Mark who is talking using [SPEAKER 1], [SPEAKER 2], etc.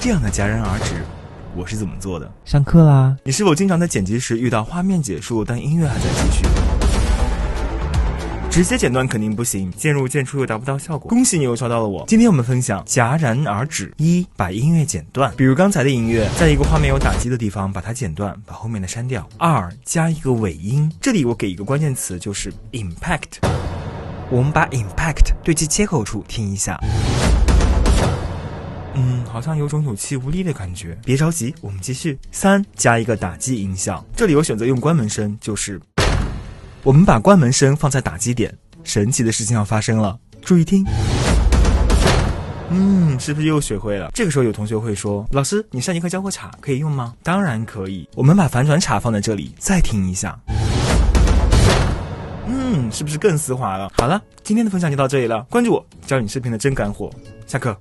[SPEAKER 1] 这样的戛然而止，我是怎么做的？
[SPEAKER 2] 上课啦！
[SPEAKER 1] 你是否经常在剪辑时遇到画面结束，但音乐还在继续？直接剪断肯定不行，渐入渐出又达不到效果。恭喜你又刷到了我。今天我们分享戛然而止。一，把音乐剪断，比如刚才的音乐，在一个画面有打击的地方把它剪断，把后面的删掉。二，加一个尾音，这里我给一个关键词，就是 impact。我们把 impact 对其切口处听一下。好像有种有气无力的感觉。别着急，我们继续。三，加一个打击音效，这里我选择用关门声，就是我们把关门声放在打击点，神奇的事情要发生了，注意听。是不是又学会了？这个时候有同学会说，老师，你上节课教过镲，可以用吗？当然可以。我们把反转镲放在这里，再听一下。是不是更丝滑了？好了，今天的分享就到这里了，关注我，教你视频的真干货。下课。